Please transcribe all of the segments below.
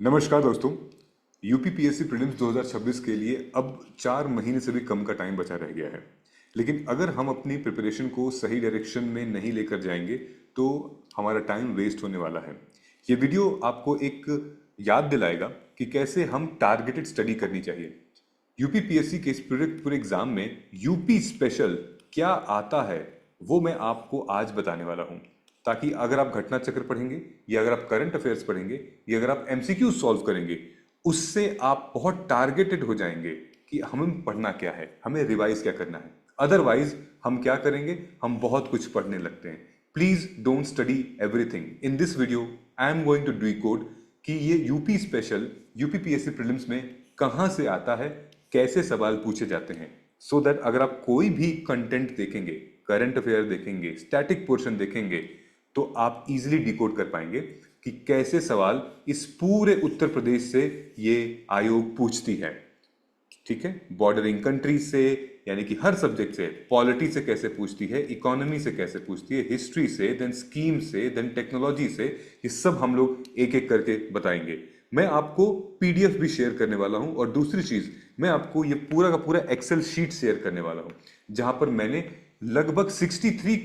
नमस्कार दोस्तों। UPPSC prelims 2026 के लिए अब 4 महीने से भी कम का टाइम बचा रह गया है। लेकिन अगर हम अपनी प्रिपरेशन को सही डायरेक्शन में नहीं लेकर जाएंगे तो हमारा टाइम वेस्ट होने वाला है। ये वीडियो आपको एक याद दिलाएगा कि कैसे हम टारगेटेड स्टडी करनी चाहिए। यूपीपीएससी के इस पूरे एग्जाम में यूपी स्पेशल क्या आता है वो मैं आपको आज बताने वाला हूं, ताकि अगर आप घटना चक्र पढ़ेंगे या अगर आप करंट अफेयर्स पढ़ेंगे या अगर आप एमसीक्यू सॉल्व करेंगे, उससे आप बहुत टारगेटेड हो जाएंगे कि हमें पढ़ना क्या है, हमें रिवाइज क्या करना है। अदरवाइज हम क्या करेंगे, हम बहुत कुछ पढ़ने लगते हैं। Please don't study everything. In this video I am going to decode कि ये यूपी स्पेशल यूपीपीएससी प्रीलिम्स में कहां से आता है, कैसे सवाल पूछे जाते हैं, सो दैट अगर आप कोई भी कंटेंट देखेंगे, करंट अफेयर देखेंगे, स्टैटिक पोर्शन देखेंगे, तो आप इजीली डिकोड कर पाएंगे कि कैसे सवाल इस पूरे उत्तर प्रदेश से ये आयोग पूछती है। ठीक है, बॉर्डरिंग कंट्री से, यानी कि हर सब्जेक्ट से, पॉलिटी से कैसे पूछती है, इकोनॉमी से कैसे पूछती है, हिस्ट्री से, देन स्कीम से, देन टेक्नोलॉजी से, ये सब हम लोग एक एक करके बताएंगे। मैं आपको पीडीएफ भी शेयर करने वाला हूं और दूसरी चीज, मैं आपको ये पूरा का पूरा एक्सेल शीट शेयर करने वाला हूं जहां पर मैंने लगभग 63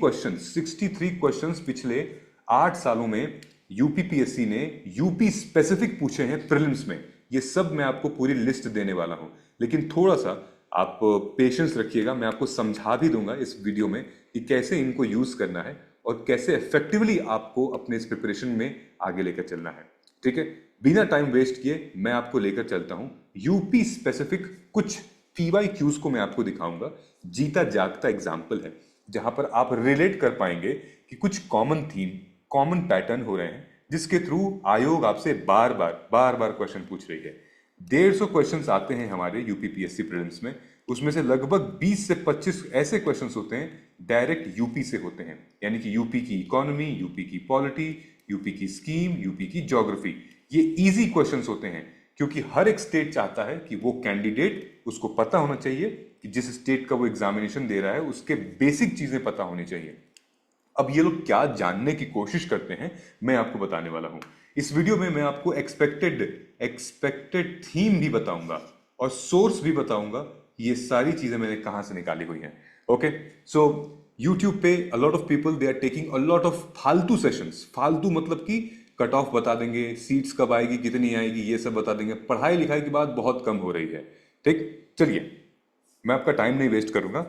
क्वेश्चंस पिछले 8 सालों में यूपीपीएससी ने यूपी स्पेसिफिक पूछे हैं प्रीलिम्स में। ये सब मैं आपको पूरी लिस्ट देने वाला हूं, लेकिन थोड़ा सा आप पेशेंस रखिएगा। मैं आपको समझा भी दूंगा इस वीडियो में कि कैसे इनको यूज करना है और कैसे इफेक्टिवली आपको अपने इस प्रिपरेशन में आगे लेकर चलना है। ठीक है, बिना टाइम वेस्ट किए मैं आपको लेकर चलता हूं यूपी स्पेसिफिक कुछ पीवाईक्यूज को मैं आपको दिखाऊंगा। जीता जागता एग्जाम्पल है जहां पर आप रिलेट कर पाएंगे कि कुछ कॉमन थीम, कॉमन पैटर्न हो रहे हैं, जिसके थ्रू आयोग आपसे बार बार क्वेश्चन पूछ रही है। 150 क्वेश्चंस आते हैं हमारे यूपीपीएससी प्रीलिम्स में, उसमें से लगभग 20 से 25 ऐसे क्वेश्चंस होते हैं डायरेक्ट यूपी से होते हैं, यानी कि यूपी की इकोनॉमी, यूपी की पॉलिटी, यूपी की स्कीम, यूपी की ज्योग्राफी। ये इजी क्वेश्चंस होते हैं क्योंकि हर एक स्टेट चाहता है कि वो कैंडिडेट, उसको पता होना चाहिए कि जिस स्टेट का वो एग्जामिनेशन दे रहा है उसके बेसिक चीजें पता होनी चाहिए। अब ये लोग क्या जानने की कोशिश करते हैं मैं आपको बताने वाला हूं। इस वीडियो में मैं आपको एक्सपेक्टेड थीम भी बताऊंगा और सोर्स भी बताऊंगा। ये सारी चीजें मैंने कहां से निकाली हुई हैं। ओके, सो यूट्यूब पे a lot of people they are taking a lot of फालतू सेशंस। फालतू मतलब कि कट ऑफ बता देंगे, सीट्स कब आएगी, कितनी आएगी, ये सब बता देंगे। पढ़ाई लिखाई की बात बहुत कम हो रही है। ठीक, चलिए मैं आपका टाइम नहीं वेस्ट करूंगा।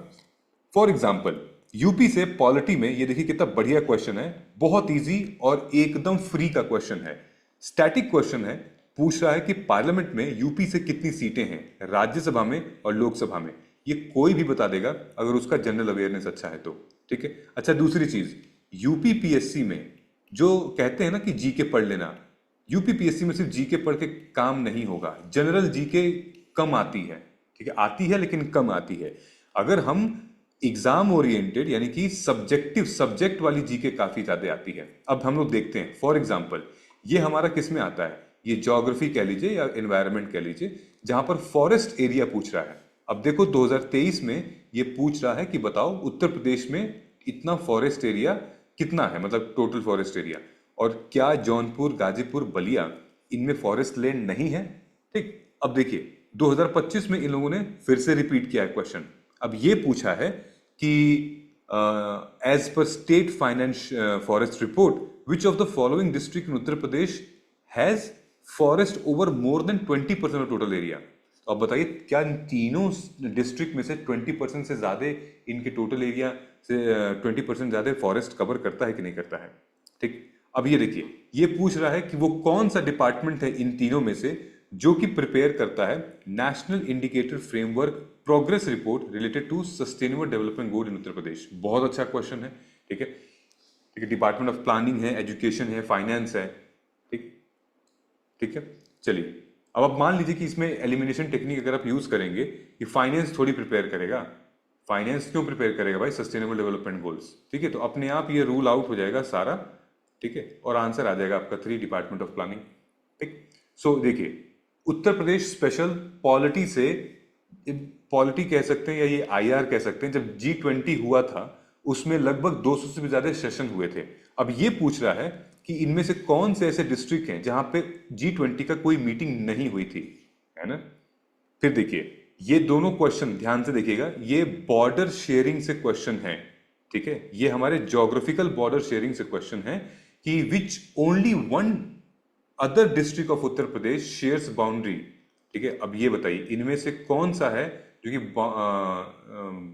फॉर एग्जाम्पल यूपी से पॉलिटी में ये देखिए कितना बढ़िया क्वेश्चन है, बहुत इजी और एकदम फ्री का क्वेश्चन है। स्टैटिक क्वेश्चन है, पूछ रहा है कि पार्लियामेंट में यूपी से कितनी सीटें हैं, राज्यसभा में और लोकसभा में। ये कोई भी बता देगा अगर उसका जनरल अवेयरनेस अच्छा है तो। ठीक है, अच्छा दूसरी चीज, यूपीपीएससी में जो कहते हैं ना कि जीके पढ़ लेना, यूपीपीएससी में सिर्फ जीके पढ़ के काम नहीं होगा। जनरल जीके कम आती है, ठीक है, आती है लेकिन कम आती है। अगर हम एग्जाम ओरिएंटेड यानी कि सब्जेक्टिव सब्जेक्ट वाली जीके काफी ज्यादा आती है। अब हम लोग देखते हैं, फॉर एग्जांपल ये हमारा किस में आता है, ये ज्योग्राफी कह लीजिए या एनवायरनमेंट कह लीजिए, जहां पर फॉरेस्ट एरिया पूछ रहा है। अब देखो 2023 में ये पूछ रहा है कि बताओ उत्तर प्रदेश में इतना फॉरेस्ट एरिया कितना है, मतलब टोटल फॉरेस्ट एरिया, और क्या जौनपुर, गाजीपुर, बलिया इनमें फॉरेस्ट लैंड नहीं है। ठीक, अब देखिए 2025 में इन लोगों ने फिर से रिपीट किया है क्वेश्चन। अब ये पूछा है कि as per state finance forest report which of the following district in Uttar Pradesh has forest over more than 20% of total area. तो अब बताइए क्या इन तीनों डिस्ट्रिक्ट में से 20% से ज्यादा इनके टोटल एरिया से 20% ज्यादा फॉरेस्ट कवर करता है कि नहीं करता है। ठीक, अब ये देखिए ये पूछ रहा है कि वो कौन सा डिपार्टमेंट है इन तीनों में से जो कि प्रिपेयर करता है national indicator framework progress report related to sustainable development goal in Uttar Pradesh. बहुत अच्छा क्वेश्चन है। ठीक है, ठीक है, डिपार्टमेंट ऑफ प्लानिंग है, एजुकेशन है, फाइनेंस है। ठीक, ठीक है, चलिए अब आप मान लीजिए कि इसमें एलिमिनेशन टेक्निक अगर आप यूज करेंगे कि फाइनेंस थोड़ी प्रिपेयर करेगा। फाइनेंस क्यों प्रिपेयर करेगा भाई, सस्टेनेबल डेवलपमेंट गोल्स। ठीक है, तो अपने आप ये रूल आउट हो जाएगा सारा। ठीक है, और आंसर आ जाएगा आपका 3, डिपार्टमेंट ऑफ प्लानिंग। ठीक, सो देखिए उत्तर प्रदेश स्पेशल पॉलिटी से, पॉलिटी कह सकते हैं या ये आईआर कह सकते हैं, जब G20 हुआ था उसमें लगभग 200 से भी ज्यादा सेशन हुए थे। अब ये पूछ रहा है कि इनमें से कौन से ऐसे डिस्ट्रिक्ट हैं जहां पे G20 का कोई मीटिंग नहीं हुई थी, है ना। फिर देखिए, ये दोनों क्वेश्चन ध्यान से देखिएगा, ये बॉर्डर शेयरिंग से क्वेश्चन है, ठीक है। ये हमारे ज्योग्राफिकल बॉर्डर शेयरिंग से क्वेश्चन है कि which only one other district of Uttar Pradesh shares boundary, ठीक है। अब ये बताइए इनमें से कौन सा है जो कि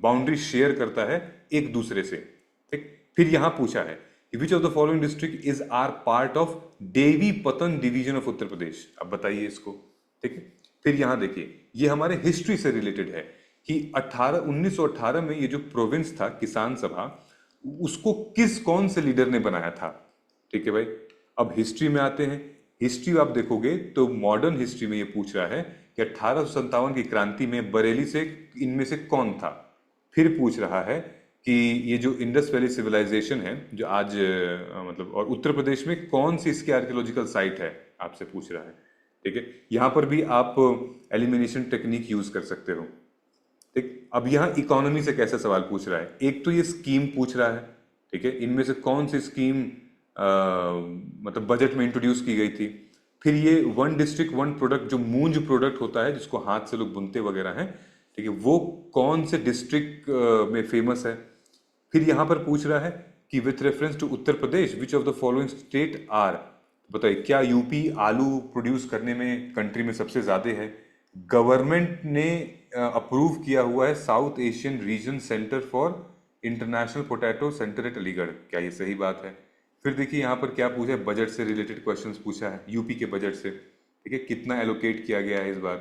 बाउंड्री शेयर करता है एक दूसरे से, ठीक। फिर यहां पूछा है which of the following district is are part of Devi Patan division of Uttar Pradesh, अब बताइए इसको, ठीक है। फिर यहां देखिए, ये हमारे हिस्ट्री से रिलेटेड है कि 1918 में ये जो प्रोविंस था किसान सभा, उसको कौन से लीडर ने बनाया था, ठीक है भाई। अब हिस्ट्री में आते हैं, हिस्ट्री आप देखोगे तो मॉडर्न हिस्ट्री में ये पूछ रहा है कि 1857 की क्रांति में बरेली से इनमें से कौन था। फिर पूछ रहा है कि ये जो इंडस वैली सिविलाइजेशन है जो आज मतलब और उत्तर प्रदेश में कौन सी इसकी आर्कियोलॉजिकल साइट है, आपसे पूछ रहा है, ठीक है। यहां पर भी आप एलिमिनेशन टेक्निक यूज कर सकते हो, ठीक। अब यहाँ इकोनॉमी से कैसे सवाल पूछ रहा है, एक तो ये स्कीम पूछ रहा है, ठीक है, इनमें से कौन सी स्कीम मतलब बजट में इंट्रोड्यूस की गई थी। फिर ये वन डिस्ट्रिक्ट वन प्रोडक्ट, जो मूंज प्रोडक्ट होता है जिसको हाथ से लोग बुनते वगैरह हैं, ठीक है, वो कौन से डिस्ट्रिक्ट में फेमस है। फिर यहां पर पूछ रहा है कि with reference to Uttar Pradesh which of the following state are, बताइए क्या यूपी आलू प्रोड्यूस करने में कंट्री में सबसे ज्यादा है। गवर्नमेंट ने अप्रूव किया हुआ है south Asian region centre for international potato centre at Aligarh, क्या ये सही बात है। फिर देखिए यहाँ पर क्या पूछा है, बजट से रिलेटेड क्वेश्चंस पूछा है, यूपी के बजट से, ठीक है, कितना एलोकेट किया गया है इस बार।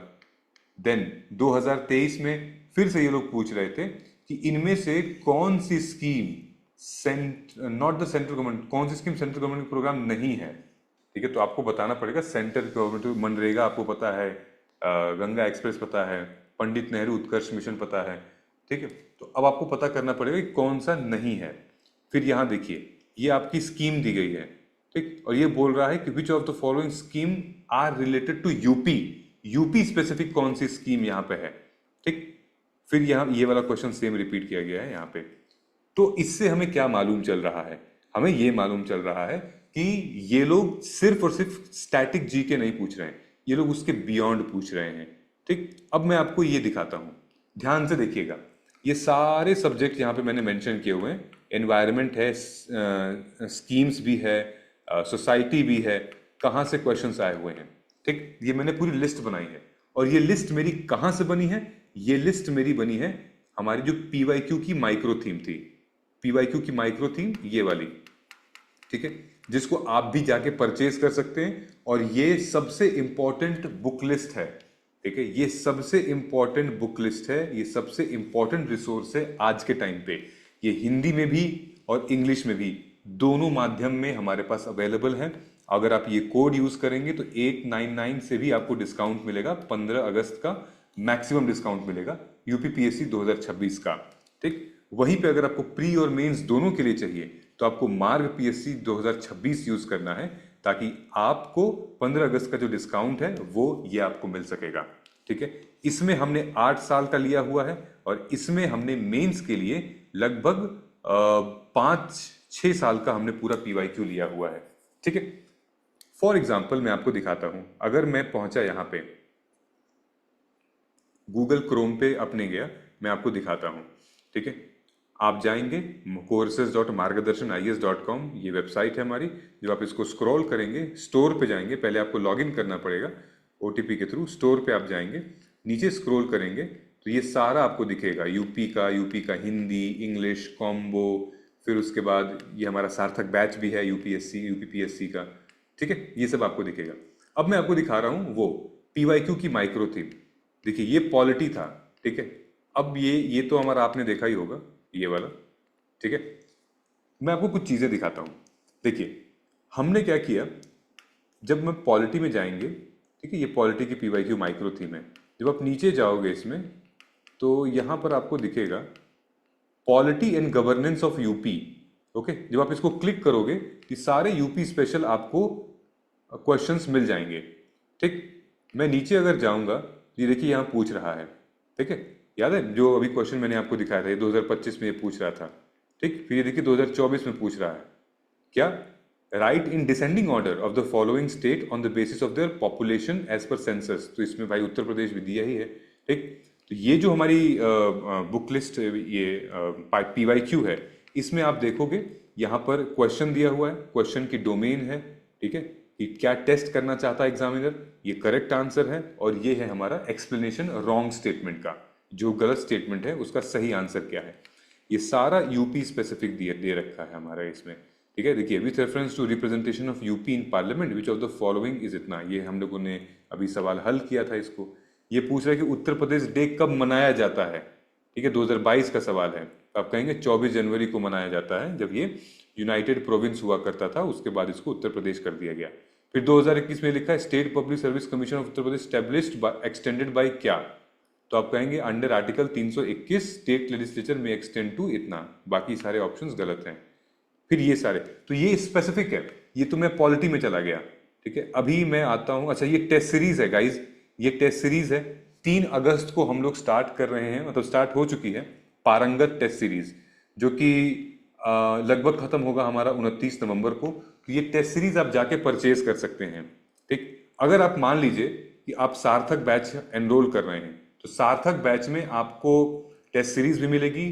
देन 2023 में फिर से ये लोग पूछ रहे थे कि इनमें से कौन सी scheme not the central government, कौन सी स्कीम सेंट्रल गवर्नमेंट प्रोग्राम नहीं है, ठीक है। तो आपको बताना पड़ेगा सेंट्रल गवर्नमेंट, मनरेगा आपको पता है, गंगा एक्सप्रेस पता है, पंडित नेहरू उत्कर्ष मिशन पता है, ठीक है। तो अब आपको पता करना पड़ेगा कि कौन सा नहीं है। फिर यहां देखिए, ये आपकी स्कीम दी गई है, ठीक, और ये बोल रहा है कि which of the following scheme are related to UP, UP specific कौन सी स्कीम यहाँ पे है, ठीक। फिर यहाँ ये वाला क्वेश्चन सेम रिपीट किया गया है यहाँ पे। तो इससे हमें क्या मालूम चल रहा है, हमें ये मालूम चल रहा है कि ये लोग सिर्फ और सिर्फ स्टैटिक जी के नहीं पूछ रहे हैं, ये लोग उसके बियॉन्ड पूछ रहे हैं, ठीक। अब मैं आपको ये दिखाता हूं, ध्यान से देखिएगा, ये सारे सब्जेक्ट यहाँ पे मैंने मेंशन किए हुए हैं, एनवायरनमेंट है, स्कीम्स भी है, सोसाइटी भी है, कहाँ से क्वेश्चंस आए हुए हैं, ठीक। ये मैंने पूरी लिस्ट बनाई है, और ये लिस्ट मेरी कहाँ से बनी है, ये लिस्ट मेरी बनी है हमारी जो पीवाईक्यू की माइक्रो थीम थी, पीवाईक्यू की माइक्रो थीम ये वाली, ठीक है, जिसको आप भी जाके परचेज कर सकते हैं। और ये सबसे इंपॉर्टेंट बुक लिस्ट है, ठीक है, ये सबसे इंपॉर्टेंट बुक लिस्ट है, ये सबसे इंपॉर्टेंट रिसोर्स है आज के टाइम पे। ये हिंदी में भी और इंग्लिश में भी दोनों माध्यम में हमारे पास अवेलेबल है। अगर आप ये कोड यूज करेंगे तो 899 से भी आपको डिस्काउंट मिलेगा, 15 अगस्त का मैक्सिमम डिस्काउंट मिलेगा यूपीपीएससी 2026 का, ठीक। वहीं पे अगर आपको प्री और मेंस दोनों के लिए चाहिए तो आपको मार्ग पीएससी 2026 यूज करना है, ताकि आपको 15 अगस्त का जो डिस्काउंट है वो ये आपको मिल सकेगा, ठीक है। इसमें हमने 8 साल का लिया हुआ है, और इसमें हमने मेंस के लिए लगभग 5-6 साल का हमने पूरा पीवाईक्यू लिया हुआ है, ठीक है। फॉर एग्जाम्पल मैं आपको दिखाता हूं, अगर मैं पहुंचा यहां पे गूगल क्रोम पे अपने गया, मैं आपको दिखाता हूं, ठीक है। आप जाएंगे courses.margadarshan.is.com, ये वेबसाइट है हमारी। जब आप इसको स्क्रॉल करेंगे, स्टोर पे जाएंगे, पहले आपको लॉगिन करना पड़ेगा ओटीपी के थ्रू, स्टोर पे आप जाएंगे, नीचे स्क्रॉल करेंगे तो ये सारा आपको दिखेगा, यूपी का हिंदी इंग्लिश कॉम्बो, फिर उसके बाद ये हमारा सार्थक बैच भी है यूपीपीएससी का, ठीक है, ये सब आपको दिखेगा। अब मैं आपको दिखा रहा हूं वो पीवाईक्यू की माइक्रो थीम, देखिए ये पॉलिटी था, ठीक है। अब ये तो हमारा आपने देखा ही होगा ये वाला, ठीक है। मैं आपको कुछ चीजें दिखाता हूं, देखिए हमने क्या किया, जब मैं पॉलिटी में जाएंगे, ठीक है, ये पॉलिटी की पीवाईक्यू माइक्रो थीम है। जब आप नीचे जाओगे इसमें तो यहां पर आपको दिखेगा polity and governance of UP, okay. जब आप इसको क्लिक करोगे ये सारे यूपी स्पेशल आपको क्वेश्चंस मिल जाएंगे, ठीक। मैं नीचे अगर जाऊंगा, ये देखिए यहां पूछ रहा है, ठीक है, याद है जो अभी क्वेश्चन मैंने आपको दिखाया था, ये 2025 में ये पूछ रहा था, ठीक, फिर ये देखिए 2024 में पूछ रहा है क्या, write in descending order of the following state on the basis of their population as per census. तो इसमें भाई उत्तर प्रदेश भी दिया ही है। ठीक, तो ये जो हमारी बुक लिस्ट, ये PYQ है, इसमें आप देखोगे यहाँ पर क्वेश्चन दिया हुआ है, क्वेश्चन की डोमेन है, ठीक है, कि क्या टेस्ट करना चाहता है एग्जामिनर, ये करेक्ट आंसर है, और ये है हमारा एक्सप्लेनेशन रॉन्ग स्टेटमेंट का, जो गलत स्टेटमेंट है उसका सही आंसर क्या है। ये सारा यूपी स्पेसिफिक दे रखा है हमारा इसमें। ठीक है, देखिए with reference to representation of UP in parliament which of the following is इतना, ये हम लोगों ने अभी सवाल हल किया था इसको। ये पूछ रहा है कि उत्तर प्रदेश डे कब मनाया जाता है। ठीक है, 2022 का सवाल है। आप कहेंगे 24 जनवरी को मनाया जाता है, जब ये यूनाइटेड प्रोविंस हुआ करता था, उसके बाद इसको उत्तर प्रदेश कर दिया गया। फिर 2021 में लिखा है state public service commission of Uttar Pradesh established extended by क्या। तो आप कहेंगे अंडर आर्टिकल 321 स्टेट लेजिस्लेचर में एक्सटेंड टू इतना, बाकी सारे ऑप्शंस गलत हैं। फिर ये सारे, तो ये स्पेसिफिक है, ये तो मैं पॉलिटी में चला गया। ठीक है, अभी मैं आता हूं, अच्छा ये टेस्ट सीरीज है गाइज, ये टेस्ट सीरीज है, 3 अगस्त को हम लोग स्टार्ट कर रहे हैं, मतलब स्टार्ट हो चुकी है पारंगत टेस्ट सीरीज, जो कि लगभग खत्म होगा हमारा 29 नवंबर को। तो ये टेस्ट सीरीज आप जाके परचेज कर सकते हैं। ठीक, अगर आप मान लीजिए कि आप सार्थक बैच एनरोल कर रहे हैं, तो सार्थक बैच में आपको टेस्ट सीरीज भी मिलेगी,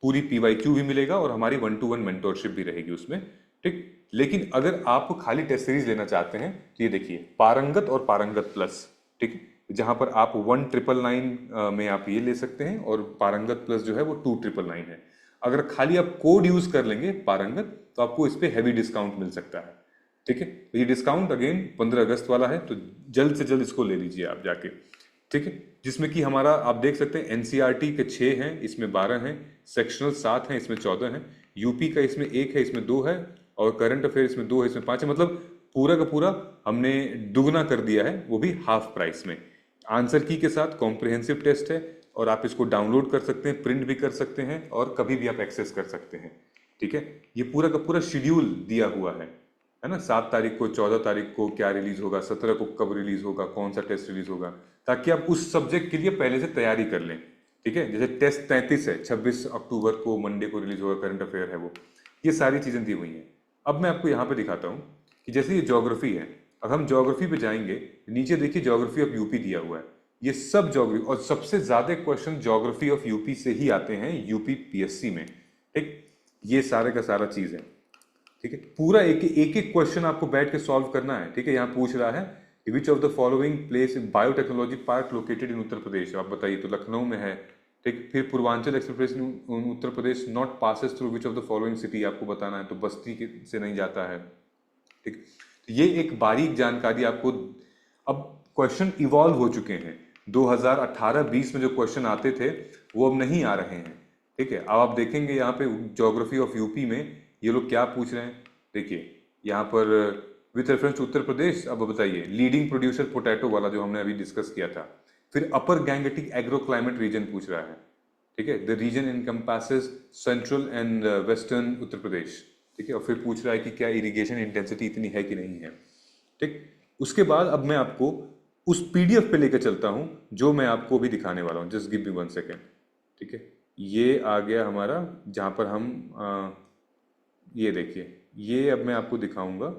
पूरी PYQ भी मिलेगा, और हमारी 1-to-1 मेंटोरशिप भी रहेगी उसमें। ठीक, लेकिन अगर आप खाली टेस्ट सीरीज लेना चाहते हैं तो ये देखिए पारंगत और पारंगत प्लस, ठीक, जहां पर आप 1999 में आप ये ले सकते हैं, और पारंगत प्लस जो है वो 2999 है। अगर खाली आप कोड यूज कर लेंगे पारंगत, तो आपको इस पे हैवी डिस्काउंट मिल सकता है। ठीक है, तो ये डिस्काउंट अगेन 15 अगस्त वाला है, तो जल्द से जल्द इसको ले लीजिए आप जाके। ठीक है, जिसमें कि हमारा आप देख सकते हैं NCERT के 6 हैं, इसमें 12 हैं, सेक्शनल 7 हैं, इसमें 14 हैं, यूपी का इसमें 1 है, इसमें 2 है, और करंट अफेयर इसमें 2 है, इसमें 5 है। मतलब पूरा का पूरा हमने दुगना कर दिया है, वो भी हाफ प्राइस में। आंसर की के साथ कॉम्प्रिहेंसिव टेस्ट है, और आप इसको डाउनलोड कर सकते हैं, प्रिंट भी कर सकते हैं, और कभी भी आप एक्सेस कर सकते हैं। ठीक है, ये पूरा का पूरा शेड्यूल दिया हुआ है ना, 7 तारीख को, 14 तारीख को क्या रिलीज होगा, 17 को कब रिलीज होगा, कौन सा टेस्ट रिलीज होगा, ताकि आप उस सब्जेक्ट के लिए पहले से तैयारी कर लें। ठीक है, जैसे टेस्ट 33 है, 26 अक्टूबर को मंडे को रिलीज होगा, करंट अफेयर है वो, ये सारी चीजें दी हुई हैं। अब मैं आपको यहाँ पे दिखाता हूँ कि जैसे ये ज्योग्राफी है, अब हम ज्योग्राफी पे जाएंगे, नीचे देखिए ज्योग्राफी ऑफ यूपी दिया हुआ है, ये सब ज्योग्राफी, और सबसे ज्यादा क्वेश्चन ज्योग्राफी ऑफ यूपी से ही आते हैं यूपी PSC में। ठीक, ये सारे का सारा चीज है। ठीक है, पूरा एक एक क्वेश्चन आपको बैठ के सॉल्व करना है। ठीक है, यहाँ पूछ रहा है which of the following place in biotechnology park located in Uttar Pradesh, आप बताइए, तो लखनऊ में है। ठीक, फिर Purvanchal expressway in Uttar Pradesh not passes through which of the following city, आपको बताना है, तो बस्ती से नहीं जाता है। ठीक, तो ये एक बारीक जानकारी आपको, अब क्वेश्चन इवॉल्व हो चुके हैं, 2018-20 में जो क्वेश्चन आते थे वो अब नहीं आ रहे हैं। ठीक है, अब आप देखेंगे यहाँ पे ज्योग्राफी ऑफ यूपी में ये लोग क्या पूछ रहे हैं, देखिए यहाँ पर विथ रेफरेंस टू उत्तर प्रदेश, अब बताइए लीडिंग प्रोड्यूसर पोटैटो वाला जो हमने अभी डिस्कस किया था। फिर upper Gangetic agro climate region पूछ रहा है। ठीक है, the region encompasses central and western Uttar Pradesh. ठीक है, और फिर पूछ रहा है कि क्या इरिगेशन इंटेंसिटी इतनी है कि नहीं है। ठीक, उसके बाद अब मैं आपको उस PDF पे लेकर चलता हूं जो मैं आपको अभी दिखाने वाला हूं, जस्ट गिव मी 1 सेकेंड। ठीक है, ये आ गया हमारा, जहां पर हम ये देखिए, ये अब मैं आपको दिखाऊंगा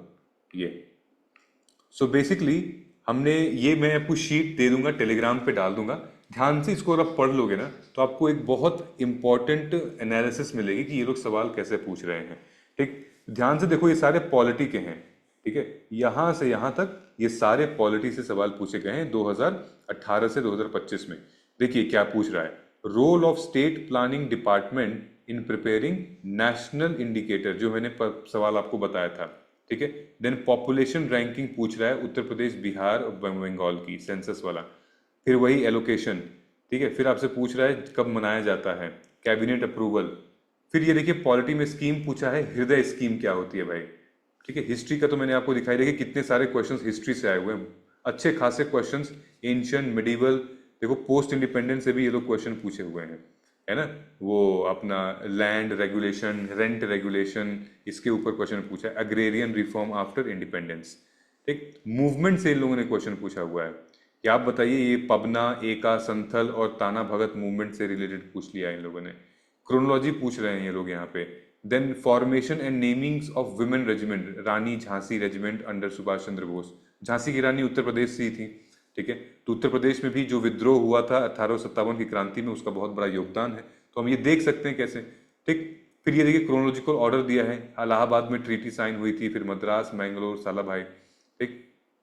ये। सो बेसिकली हमने ये, मैं आपको शीट दे दूंगा, टेलीग्राम पे डाल दूंगा, ध्यान से इसको अगर आप पढ़ लोगे ना, तो आपको एक बहुत इंपॉर्टेंट एनालिसिस मिलेगी कि ये लोग सवाल कैसे पूछ रहे हैं। ठीक, ध्यान से देखो, ये सारे पॉलिटी के हैं। ठीक है, यहां से यहां तक ये सारे पॉलिटी से सवाल पूछे गए हैं 2018 से 2025 में। देखिए क्या पूछ रहा है, role of state planning department in preparing national indicator, जो मैंने सवाल आपको बताया था। ठीक है, देन पॉपुलेशन रैंकिंग पूछ रहा है उत्तर प्रदेश, बिहार और बंगाल की सेंसस वाला। फिर वही एलोकेशन। ठीक है, फिर आपसे पूछ रहा है कब मनाया जाता है, कैबिनेट अप्रूवल। फिर ये देखिए पॉलिटी में स्कीम पूछा है, हृदय स्कीम क्या होती है भाई। ठीक है, हिस्ट्री का तो मैंने आपको दिखाई, देखिए कितने सारे क्वेश्चंस हिस्ट्री से आए हुए हैं, अच्छे खासे क्वेश्चंस, एंशिएंट, मिडिवल, देखो पोस्ट इंडिपेंडेंस से भी ये लोग क्वेश्चन पूछे हुए हैं, है ना। वो अपना लैंड रेगुलेशन, रेंट रेगुलेशन, इसके ऊपर क्वेश्चन पूछा है, अग्रेरियन रिफॉर्म आफ्टर इंडिपेंडेंस। ठीक, मूवमेंट से इन लोगों ने क्वेश्चन पूछा हुआ है कि आप बताइए ये पबना, एका, संथल और ताना भगत मूवमेंट से रिलेटेड पूछ लिया इन लोगों ने। क्रोनोलॉजी पूछ रहे हैं ये लोग यहाँ पे। Then formation and namings of women regiment, Rani Jhansi regiment under Subhash Chandra Bose. Jhansi की रानी उत्तर प्रदेश से ही थी, ठीक है। तो उत्तर प्रदेश में भी जो विद्रोह हुआ था 1857 की क्रांति में, उसका बहुत बड़ा योगदान है। तो हम ये देख सकते हैं कैसे, ठीक। फिर ये देखिए क्रोनोलॉजिकल ऑर्डर दिया है, इलाहाबाद में ट्रीटी साइन हुई थी, फिर मद्रास, मैंगलोर, सालाभाई, ठीक।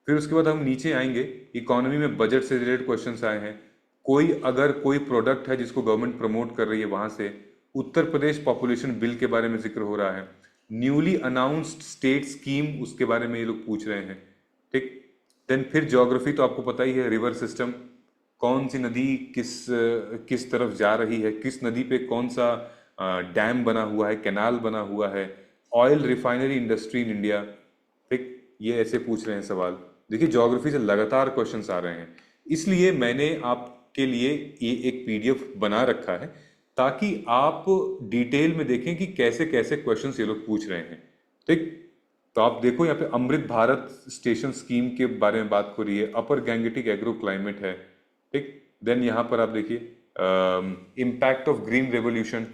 फिर उसके बाद हम नीचे आएंगे, इकोनॉमी में बजट से रिलेटेड क्वेश्चंस आए हैं। कोई अगर कोई प्रोडक्ट है जिसको गवर्नमेंट प्रमोट कर रही है, वहां से उत्तर प्रदेश पॉपुलेशन बिल के बारे में जिक्र हो रहा है। न्यूली अनाउंस्ड स्टेट स्कीम, उसके बारे में ये लोग पूछ रहे हैं, ठीक। देन फिर ज्योग्राफी तो आपको पता ही है, रिवर सिस्टम, कौन सी नदी किस तरफ जा रही है, किस नदी पे कौन सा डैम बना हुआ है, कैनाल बना हुआ है, oil refinery industry in India, ठीक। ये ऐसे पूछ रहे हैं सवाल। देखिए ज्योग्राफी से लगातार क्वेश्चंस आ रहे हैं, इसलिए मैंने आपके लिए ये एक पीडीएफ बना रखा है ताकि आप डिटेल में देखें कि कैसे कैसे क्वेश्चंस ये लोग पूछ रहे हैं, ठीक। तो आप देखो यहाँ पे अमृत भारत स्टेशन स्कीम के बारे में बात हो रही है, अपर गैंगेटिक एग्रो क्लाइमेट है, ठीक। देन यहाँ पर आप देखिए इम्पैक्ट ऑफ ग्रीन रेवोल्यूशन,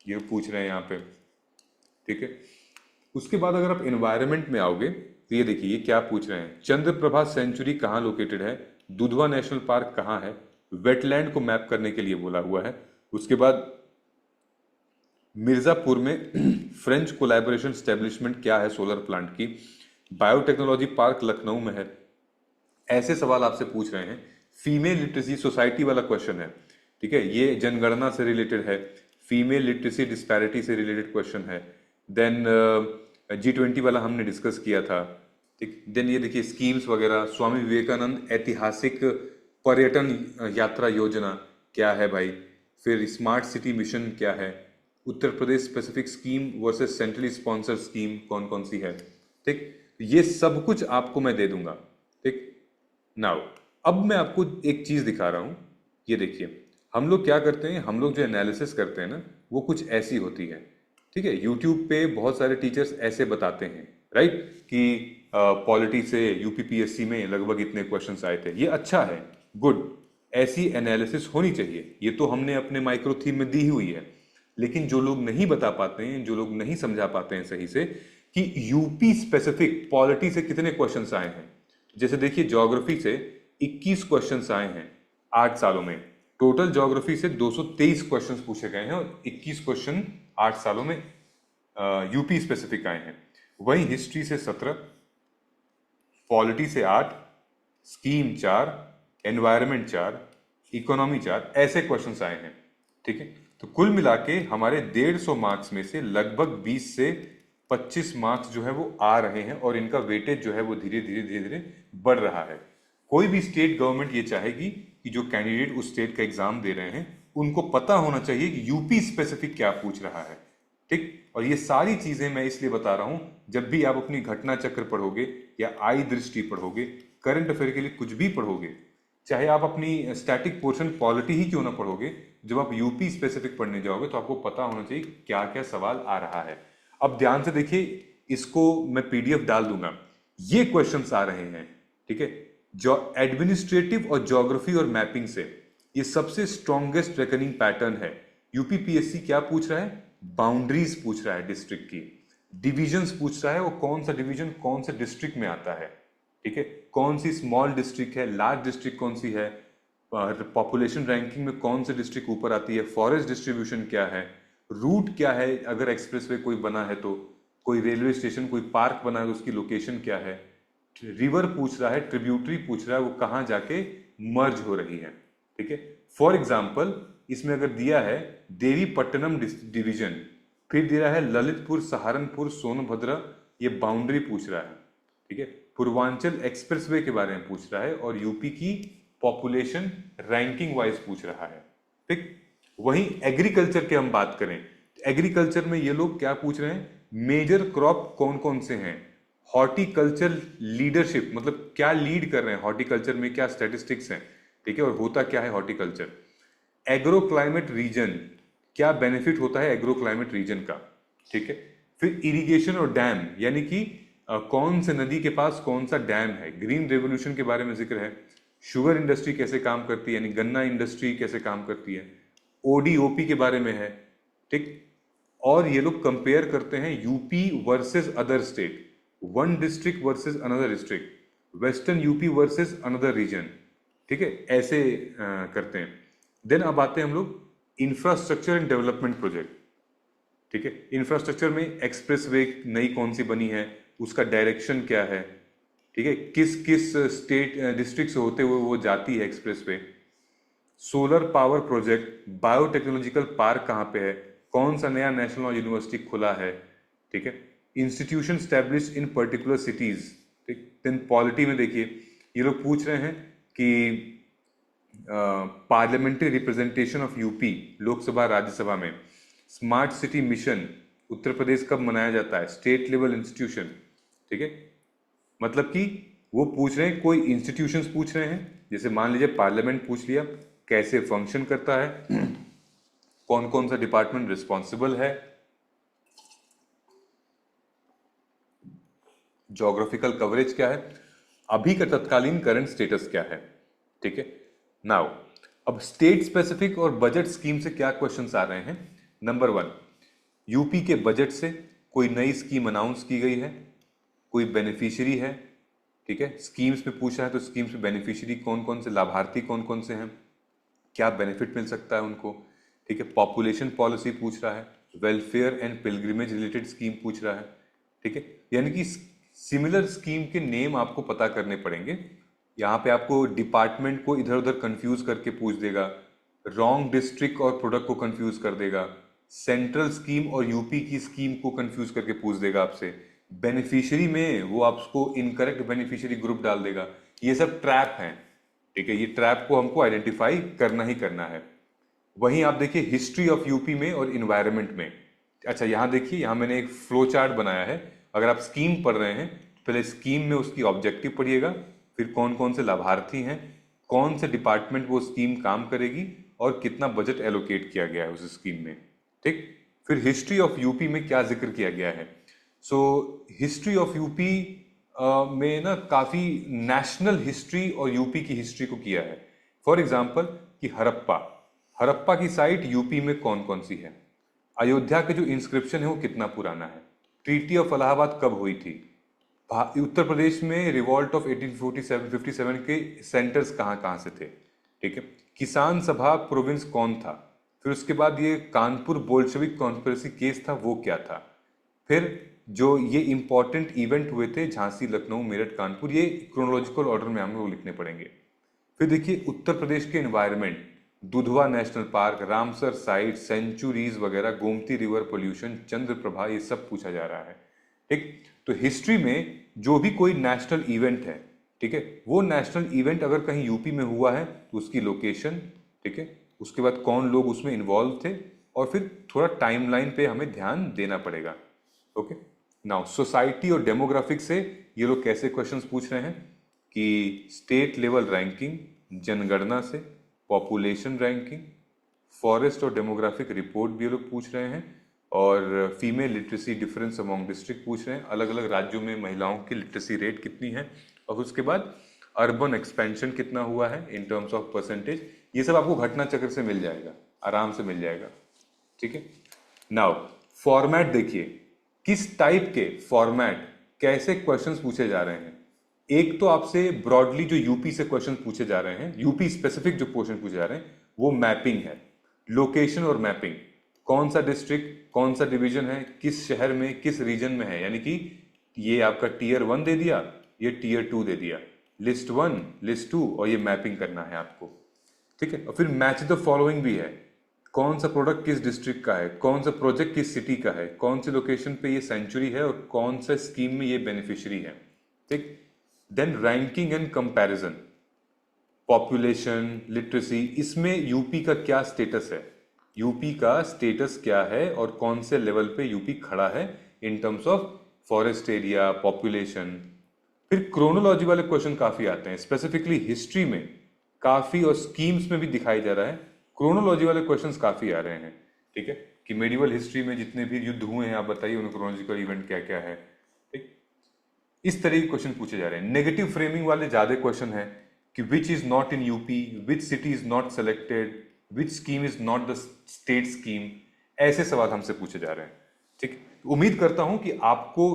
ये पूछ रहे हैं यहाँ पे, ठीक है। उसके बाद अगर आप एनवायरनमेंट में आओगे तो ये देखिए ये क्या पूछ रहे हैं, चंद्रप्रभा सेंचुरी कहाँ लोकेटेड है, दुधवा नेशनल पार्क कहाँ है, वेटलैंड को मैप करने के लिए बोला हुआ है। उसके बाद मिर्जापुर में फ्रेंच कोलैबोरेशन स्टैब्लिशमेंट क्या है सोलर प्लांट की, बायोटेक्नोलॉजी पार्क लखनऊ में है। ऐसे सवाल आपसे पूछ रहे हैं। फीमेल लिटरेसी सोसाइटी वाला क्वेश्चन है, ठीक है, ये जनगणना से रिलेटेड है। फीमेल लिटरेसी डिस्पैरिटी से रिलेटेड क्वेश्चन है। देन G20 वाला हमने डिस्कस किया था, ठीक। देन ये देखिए स्कीम्स वगैरह, स्वामी विवेकानंद ऐतिहासिक पर्यटन यात्रा योजना क्या है भाई, फिर स्मार्ट सिटी मिशन क्या है, Uttar Pradesh specific scheme versus centrally sponsor scheme कौन कौन सी है, ठीक। ये सब कुछ आपको मैं दे दूंगा, ठीक। नाउ अब मैं आपको एक चीज दिखा रहा हूं, ये देखिए हम लोग क्या करते हैं, हम लोग जो एनालिसिस करते हैं ना, वो कुछ ऐसी होती है, ठीक है। यूट्यूब पे बहुत सारे टीचर्स ऐसे बताते हैं, राइट, कि पॉलिटी से यूपीपीएससी में लगभग इतने क्वेश्चंस आए थे। ये अच्छा है, गुड, ऐसी एनालिसिस होनी चाहिए, ये तो हमने अपने माइक्रो थीम में दी हुई है। लेकिन जो लोग नहीं बता पाते हैं, जो लोग नहीं समझा पाते हैं सही से कि यूपी स्पेसिफिक पॉलिटी से कितने क्वेश्चंस आए हैं, जैसे देखिए ज्योग्राफी से 21 क्वेश्चंस आए हैं 8 सालों में। टोटल ज्योग्राफी से 223 क्वेश्चंस पूछे गए हैं और 21 क्वेश्चन 8 सालों में यूपी स्पेसिफिक आए हैं। वहीं हिस्ट्री से 17, पॉलिटी से 8, स्कीम 4, एनवायरनमेंट 4, इकोनॉमी 4, ऐसे क्वेश्चंस आए हैं, ठीक है। तो कुल मिला के हमारे 150 मार्क्स में से लगभग 20 से 25 मार्क्स जो है वो आ रहे हैं और इनका वेटेज जो है वो धीरे धीरे बढ़ रहा है। कोई भी स्टेट गवर्नमेंट ये चाहेगी कि जो कैंडिडेट उस स्टेट का एग्जाम दे रहे हैं उनको पता होना चाहिए कि यूपी स्पेसिफिक क्या पूछ रहा है, ठीक। और ये सारी चीजें मैं इसलिए बता रहा हूं, जब भी आप अपनी घटना चक्र पढ़ोगे या आई दृष्टि पढ़ोगे, करंट अफेयर के लिए कुछ भी पढ़ोगे, चाहे आप अपनी स्टैटिक पोर्शन पॉलिटी ही क्यों ना पढ़ोगे, जब आप यूपी स्पेसिफिक पढ़ने जाओगे तो आपको पता होना चाहिए क्या क्या सवाल आ रहा है। अब ध्यान से देखिए, इसको मैं पीडीएफ डाल दूंगा, ये क्वेश्चंस आ रहे हैं, ठीक है। जो एडमिनिस्ट्रेटिव और ज्योग्राफी और मैपिंग से ये सबसे स्ट्रॉन्गेस्ट रेकनिंग पैटर्न है। यूपीपीएससी क्या पूछ रहा है, बाउंड्रीज पूछ रहा है डिस्ट्रिक्ट की, डिविजन्स पूछ रहा है, वो कौन सा डिवीजन कौन से डिस्ट्रिक्ट में आता है, ठीक है, कौन सी स्मॉल डिस्ट्रिक्ट है, लार्ज डिस्ट्रिक्ट कौन सी है, पॉपुलेशन रैंकिंग में कौन सी डिस्ट्रिक्ट ऊपर आती है, फॉरेस्ट डिस्ट्रीब्यूशन क्या है, रूट क्या है, अगर एक्सप्रेसवे कोई बना है तो, कोई रेलवे स्टेशन कोई पार्क बना है तो उसकी लोकेशन क्या है, रिवर पूछ रहा है, ट्रिब्यूटरी पूछ रहा है, वो कहाँ जाके मर्ज हो रही है, ठीक है। फॉर एग्जाम्पल इसमें अगर दिया है देवीपट्टनम डिवीजन, फिर दिया है ललितपुर, सहारनपुर, सोनभद्र, ये बाउंड्री पूछ रहा है, ठीक है। पूर्वांचल एक्सप्रेसवे के बारे में पूछ रहा है और यूपी की पॉपुलेशन रैंकिंग वाइज पूछ रहा है, ठीक। वहीं एग्रीकल्चर की हम बात करें, एग्रीकल्चर में ये लोग क्या पूछ रहे हैं, मेजर क्रॉप कौन कौन से हैं, हॉर्टिकल्चर लीडरशिप, मतलब क्या लीड कर रहे हैं हॉर्टिकल्चर में, क्या स्टैटिस्टिक्स हैं, ठीक है, और होता क्या है हॉर्टिकल्चर। एग्रो क्लाइमेट रीजन, क्या बेनिफिट होता है एग्रो क्लाइमेट रीजन का, ठीक है। फिर इरिगेशन और डैम, यानी कि कौन से नदी के पास कौन सा डैम है, ग्रीन रेवोल्यूशन के बारे में जिक्र है, शुगर इंडस्ट्री कैसे काम करती है, यानी गन्ना इंडस्ट्री कैसे काम करती है, ओडीओपी के बारे में है, ठीक। और ये लोग कंपेयर करते हैं UP versus other state, one district versus another district, western UP versus another region. ठीक है, ऐसे करते हैं। देन अब आते हैं हम लोग इंफ्रास्ट्रक्चर एंड डेवलपमेंट प्रोजेक्ट। ठीक है, इंफ्रास्ट्रक्चर में एक्सप्रेसवे नई कौन सी बनी है, उसका डायरेक्शन क्या है, ठीक है, किस किस स्टेट डिस्ट्रिक्ट से होते हुए वो जाती है expressway. Solar power project, biotechnological park कहाँ पे है, कौन सा नया नेशनल यूनिवर्सिटी खुला है। ठीक है, institution establish in particular cities. ठीक। देन पॉलिटी में देखिए, ये लोग पूछ रहे हैं कि parliamentary representation of UP Lok Sabha Rajya Sabha में, smart city mission Uttar Pradesh कब मनाया जाता है, स्टेट लेवल इंस्टीट्यूशन। ठीक है, मतलब कि वो पूछ रहे हैं, कोई इंस्टीट्यूशंस पूछ रहे हैं, जैसे मान लीजिए पार्लियामेंट पूछ लिया, कैसे फंक्शन करता है, कौन कौन सा डिपार्टमेंट रिस्पॉन्सिबल है, ज्योग्राफिकल कवरेज क्या है, अभी का तत्कालीन करंट स्टेटस क्या है। ठीक है, नाउ अब स्टेट स्पेसिफिक और बजट स्कीम से क्या क्वेश्चंस आ रहे हैं। नंबर 1, यूपी के बजट से कोई नई स्कीम अनाउंस की गई है, कोई बेनिफिशियरी है। ठीक है, स्कीम्स में पूछा है तो स्कीम्स में बेनिफिशियरी कौन कौन से, लाभार्थी कौन कौन से हैं, क्या बेनिफिट मिल सकता है उनको। ठीक है, पॉपुलेशन पॉलिसी पूछ रहा है, welfare and pilgrimage related scheme पूछ रहा है। ठीक है, यानी कि सिमिलर स्कीम के नेम आपको पता करने पड़ेंगे। यहाँ पे आपको डिपार्टमेंट को इधर उधर कंफ्यूज करके पूछ देगा, रॉन्ग डिस्ट्रिक्ट और प्रोडक्ट को कंफ्यूज कर देगा, सेंट्रल स्कीम और यूपी की स्कीम को कंफ्यूज करके पूछ देगा आपसे, बेनिफिशियरी में वो आपको इनकरेक्ट बेनिफिशियरी ग्रुप डाल देगा। ये सब ट्रैप हैं। ठीक है, ये ट्रैप को हमको आइडेंटिफाई करना ही करना है। वहीं आप देखिए हिस्ट्री ऑफ यूपी में और इन्वायरमेंट में। अच्छा, यहाँ देखिए, यहाँ मैंने एक फ्लो चार्ट बनाया है। अगर आप स्कीम पढ़ रहे हैं तो पहले स्कीम में उसकी ऑब्जेक्टिव पढ़िएगा, फिर कौन कौन से लाभार्थी हैं, कौन से डिपार्टमेंट वो स्कीम काम करेगी और कितना बजट एलोकेट किया गया है उस स्कीम में। ठीक, फिर हिस्ट्री ऑफ यूपी में क्या जिक्र किया गया है। सो हिस्ट्री ऑफ यूपी में ना काफी नेशनल हिस्ट्री और यूपी की हिस्ट्री को किया है। फॉर एग्जाम्पल कि हड़प्पा, हड़प्पा की साइट यूपी में कौन कौन सी है, अयोध्या के जो इंस्क्रिप्शन है वो कितना पुराना है, ट्रीटी ऑफ इलाहाबाद कब हुई थी, उत्तर प्रदेश में रिवॉल्ट ऑफ 1847 के सेंटर्स कहाँ कहाँ से थे। ठीक है, किसान सभा प्रोविंस कौन था, फिर उसके बाद ये कानपुर बोल्शेविक कॉन्स्पिरेसी केस था वो क्या था, फिर जो ये इंपॉर्टेंट इवेंट हुए थे झांसी लखनऊ मेरठ कानपुर, ये क्रोनोलॉजिकल ऑर्डर में हम लोग लिखने पड़ेंगे। फिर देखिए उत्तर प्रदेश के environment, Dudhwa national park, Ramsar site, sanctuaries वगैरह, गोमती रिवर पोल्यूशन, चंद्रप्रभा, ये सब पूछा जा रहा है। ठीक, तो हिस्ट्री में जो भी कोई नेशनल इवेंट है, ठीक है, वो नेशनल इवेंट अगर कहीं यूपी में हुआ है तो उसकी लोकेशन, ठीक है, उसके बाद कौन लोग उसमें इन्वॉल्व थे, और फिर थोड़ा टाइमलाइन पे हमें ध्यान देना पड़ेगा। ओके, नाउ सोसाइटी और डेमोग्राफिक से ये लोग कैसे क्वेश्चंस पूछ रहे हैं कि स्टेट लेवल रैंकिंग, जनगणना से, पॉपुलेशन रैंकिंग, फॉरेस्ट और डेमोग्राफिक रिपोर्ट भी ये लोग पूछ रहे हैं, और female literacy difference among district पूछ रहे हैं, अलग अलग राज्यों में महिलाओं की लिटरेसी रेट कितनी है, और उसके बाद अर्बन एक्सपेंशन कितना हुआ है इन टर्म्स ऑफ परसेंटेज। ये सब आपको घटना चक्र से मिल जाएगा, आराम से मिल जाएगा। ठीक है, नाउ फॉर्मेट देखिए, किस टाइप के फॉर्मेट, कैसे क्वेश्चंस पूछे जा रहे हैं। एक तो आपसे ब्रॉडली जो यूपी से क्वेश्चन पूछे जा रहे हैं, यूपी स्पेसिफिक जो क्वेश्चन पूछे जा रहे हैं वो मैपिंग है, लोकेशन और मैपिंग, कौन सा डिस्ट्रिक्ट, कौन सा डिवीजन है, किस शहर में, किस रीजन में है, यानी कि ये आपका टीयर 1 दे दिया, ये टीयर 2 दे दिया, लिस्ट 1 लिस्ट 2, और ये मैपिंग करना है आपको। ठीक है, और फिर मैच द फॉलोइंग भी है, कौन सा प्रोडक्ट किस डिस्ट्रिक्ट का है, कौन सा प्रोजेक्ट किस सिटी का है, कौन सी लोकेशन पे ये सेंचुरी है, और कौन सा स्कीम में ये बेनिफिशियरी है। ठीक, then ranking and comparison, population, literacy, इसमें यूपी का क्या स्टेटस है, यूपी का स्टेटस क्या है और कौन से लेवल पे यूपी खड़ा है in terms of forest area, population. फिर क्रोनोलॉजी वाले क्वेश्चन काफी आते हैं, स्पेसिफिकली हिस्ट्री में काफी और स्कीम्स में भी दिखाई जा रहा है, क्रोनोलॉजी वाले क्वेश्चंस काफी आ रहे हैं। ठीक है, कि मेडिवल हिस्ट्री में जितने भी युद्ध हुए हैं आप बताइए उनका क्रोनोलॉजिकल इवेंट क्या क्या है। ठीक, इस तरह के क्वेश्चन पूछे जा रहे हैं। नेगेटिव फ्रेमिंग वाले ज्यादा क्वेश्चन है कि which is not in UP, which city is not selected, which scheme is not the state scheme, ऐसे सवाल हमसे पूछे जा रहे हैं। ठीक, उम्मीद करता हूं कि आपको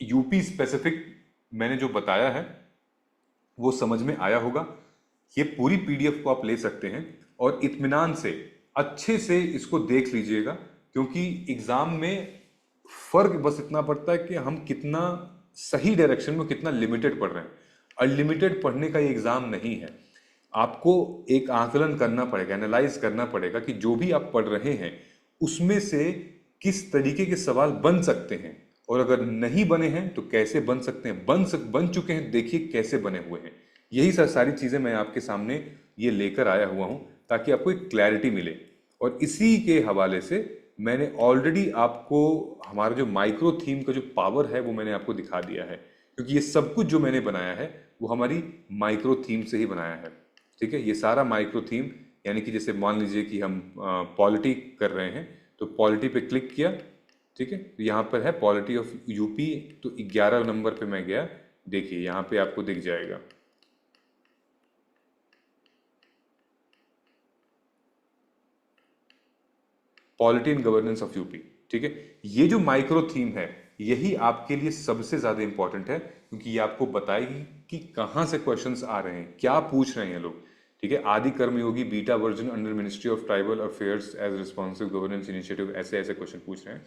यूपी स्पेसिफिक मैंने जो बताया है वो समझ में आया होगा। ये पूरी पीडीएफ को आप ले सकते हैं और इत्मीनान से अच्छे से इसको देख लीजिएगा, क्योंकि एग्जाम में फर्क बस इतना पड़ता है कि हम कितना सही डायरेक्शन में, कितना लिमिटेड पढ़ रहे हैं। अनलिमिटेड पढ़ने का ये एग्जाम नहीं है। आपको एक आकलन करना पड़ेगा, एनालाइज करना पड़ेगा कि जो भी आप पढ़ रहे हैं उसमें से किस तरीके के सवाल बन सकते हैं, और अगर नहीं बने हैं तो कैसे बन सकते हैं, बन चुके हैं देखिए कैसे बने हुए हैं। यही सारी चीजें मैं आपके सामने ये लेकर आया हुआ हूं ताकि आपको एक क्लैरिटी मिले। और इसी के हवाले से मैंने ऑलरेडी आपको हमारा जो माइक्रो थीम का जो पावर है वो मैंने आपको दिखा दिया है, क्योंकि ये सब कुछ जो मैंने बनाया है वो हमारी माइक्रो थीम से ही बनाया है। ठीक है, ये सारा माइक्रो थीम, यानी कि जैसे मान लीजिए कि हम पॉलिटी कर रहे हैं तो पॉलिटी पे क्लिक किया। ठीक है, यहाँ पर है पॉलिटी ऑफ यूपी, तो 11 नंबर पे मैं गया। देखिए यहाँ पे आपको दिख जाएगा polity and governance of UP. ठीक है, ये जो माइक्रो थीम है यही आपके लिए सबसे ज्यादा इंपॉर्टेंट है, क्योंकि ये आपको बताएगी कि कहाँ से क्वेश्चंस आ रहे हैं, क्या पूछ रहे हैं लोग। ठीक है, Adi Karmayogi beta version under ministry of tribal affairs as responsive governance initiative, ऐसे ऐसे क्वेश्चन पूछ रहे हैं।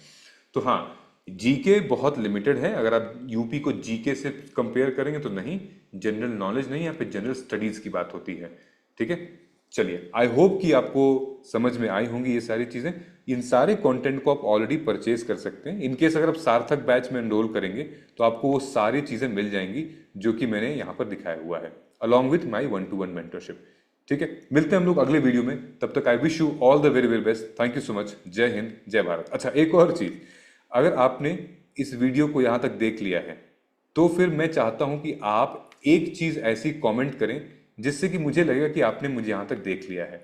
तो हाँ, जीके बहुत लिमिटेड है। अगर आप यूपी को जीके से कंपेयर करेंगे तो नहीं, जनरल नॉलेज नहीं, यहाँ पे जनरल स्टडीज की बात होती है। ठीक है, चलिए, आई होप कि आपको समझ में आई होंगी ये सारी चीजें। इन सारे कंटेंट को आप ऑलरेडी परचेज कर सकते हैं। इनकेस अगर आप सार्थक बैच में एनरोल करेंगे तो आपको वो सारी चीजें मिल जाएंगी जो कि मैंने यहाँ पर दिखाया हुआ है, along with my 1-to-1 mentorship. ठीक है, मिलते हैं हम लोग अगले वीडियो में। तब तक I wish you all the very very best. Thank you so much. जय हिंद, जय भारत। अच्छा, एक और चीज, अगर आपने इस वीडियो को यहाँ तक देख लिया है तो फिर मैं चाहता हूं कि आप एक चीज ऐसी कमेंट करें जिससे कि मुझे लगेगा कि आपने मुझे यहां तक देख लिया है।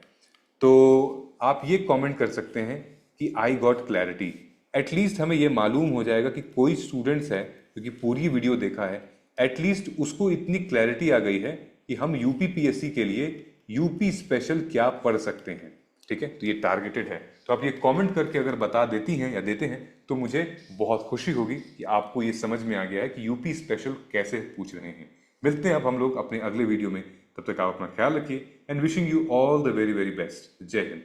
तो आप ये कमेंट कर सकते हैं कि आई गॉट क्लैरिटी। एटलीस्ट हमें ये मालूम हो जाएगा कि कोई स्टूडेंट्स है जो कि पूरी वीडियो देखा है, एटलीस्ट उसको इतनी क्लैरिटी आ गई है कि हम यूपीपीएससी के लिए यूपी स्पेशल क्या पढ़ सकते हैं। ठीक है, तो ये टारगेटेड है। तो आप ये कमेंट करके अगर बता देती हैं या देते हैं तो मुझे बहुत खुशी होगी कि आपको ये समझ में आ गया है कि यूपी स्पेशल कैसे पूछ रहे हैं। मिलते हैं अब हम लोग अपने अगले वीडियो में। तब तक आप अपना ख्याल रखिए and wishing you all the very very best. जय हिंद।